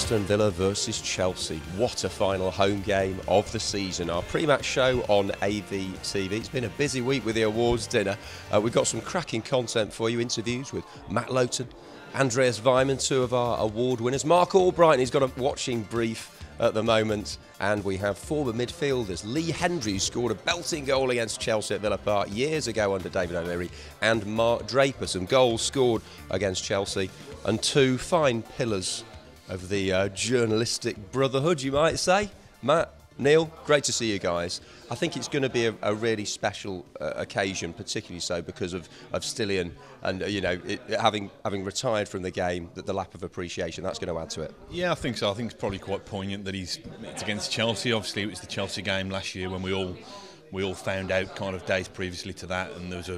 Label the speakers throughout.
Speaker 1: Aston Villa versus Chelsea. What a final home game of the season. Our pre-match show on AVTV. It's been a busy week with the awards dinner. We've got some cracking content for you. Interviews with Matt Lowton, Andreas Weimann, two of our award winners. Mark Albright, he's got a watching brief at the moment. And we have former midfielders Lee Hendrie, who scored a belting goal against Chelsea at Villa Park years ago under David O'Leary, and Mark Draper, some goals scored against Chelsea, and two fine pillars of the journalistic brotherhood, you might say. Matt, Neil, great to see you guys. I think it's going to be a really special occasion, particularly so because of Stiliyan and having retired from the game, that the lap of appreciation that's going to add to it.
Speaker 2: Yeah, I think so. I think it's probably quite poignant that it's against Chelsea. Obviously, it was the Chelsea game last year when we all found out kind of days previously to that, and there was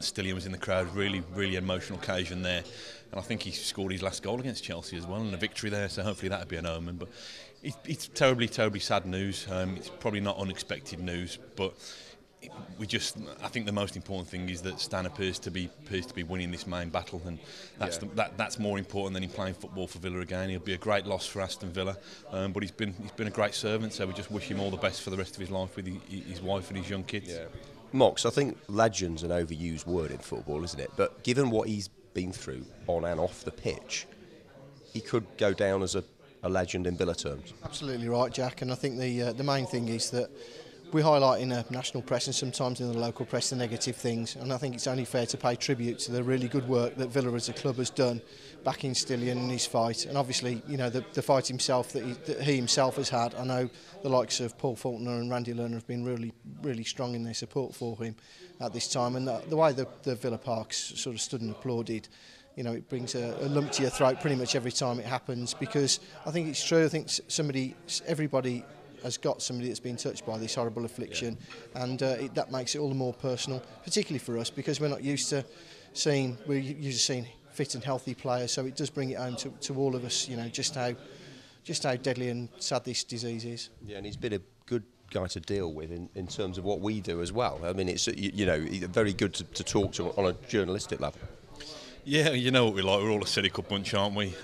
Speaker 2: Stiliyan was in the crowd. Really emotional occasion there. And I think he scored his last goal against Chelsea as well, and a victory there, so hopefully that'd be an omen. But it's terribly sad news. It's probably not unexpected news, but I think the most important thing is that Stan appears to be winning this main battle, and that's more important than him playing football for Villa again. He'll be a great loss for Aston Villa, but he's been a great servant, so we just wish him all the best for the rest of his life with his wife and his young kids. Yeah.
Speaker 1: Mox, I think legend's an overused word in football, isn't it? But given what he's been through on and off the pitch, he could go down as a legend in Villa terms.
Speaker 3: Absolutely right, Jack, and I think the main thing is that we highlight in the national press and sometimes in the local press the negative things, and I think it's only fair to pay tribute to the really good work that Villa as a club has done backing Stiliyan in his fight, and obviously the fight himself that he himself has had. I know the likes of Paul Faulkner and Randy Lerner have been really strong in their support for him at this time, and the way the Villa Parks sort of stood and applauded, it brings a lump to your throat pretty much every time it happens, because I think it's true. I think everybody has got somebody that's been touched by this horrible affliction, and that makes it all the more personal, particularly for us, because we're used to seeing fit and healthy players, so it does bring it home to all of us, just how deadly and sad this disease is.
Speaker 1: Yeah, and he's been a good guy to deal with in terms of what we do as well. I mean, it's very good to talk to on a journalistic level.
Speaker 2: Yeah, you know what we like. We're all a cynical bunch, aren't we?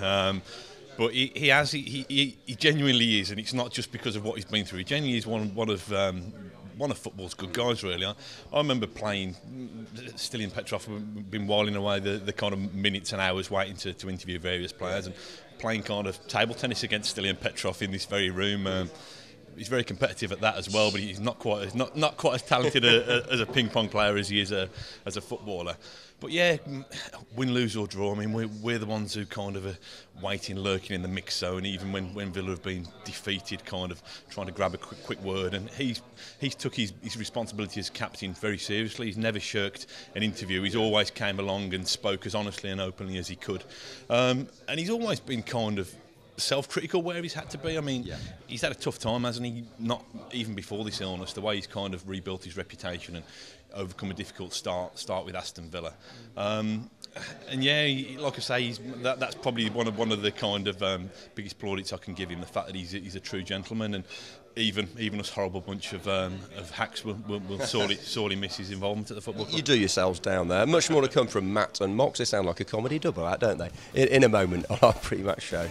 Speaker 2: But he genuinely is, and it's not just because of what he's been through. He genuinely is one of football's good guys, really. I remember playing, Stiliyan Petrov, been whiling away the kind of minutes and hours waiting to interview various players, and playing kind of table tennis against Stiliyan Petrov in this very room. He's very competitive at that as well, but he's not quite as talented as a ping pong player as he is as a footballer. But yeah, win, lose or draw, I mean, we're the ones who kind of are waiting, lurking in the mix zone, even when Villa have been defeated, kind of trying to grab a quick word. And he's took his responsibility as captain very seriously. He's never shirked an interview. He's always came along and spoke as honestly and openly as he could. And he's always been kind of self-critical where he's had to be. I mean, he's had a tough time, hasn't he? Not even before this illness, the way he's kind of rebuilt his reputation and overcome a difficult start with Aston Villa. And yeah, like I say, that's probably one of the kind of biggest plaudits I can give him. The fact that he's a true gentleman, and even us horrible bunch of hacks will sorely miss his involvement at the football club.
Speaker 1: You do yourselves down there. Much more to come from Matt and Mox. They sound like a comedy double act, don't they? In a moment on our pre-match show.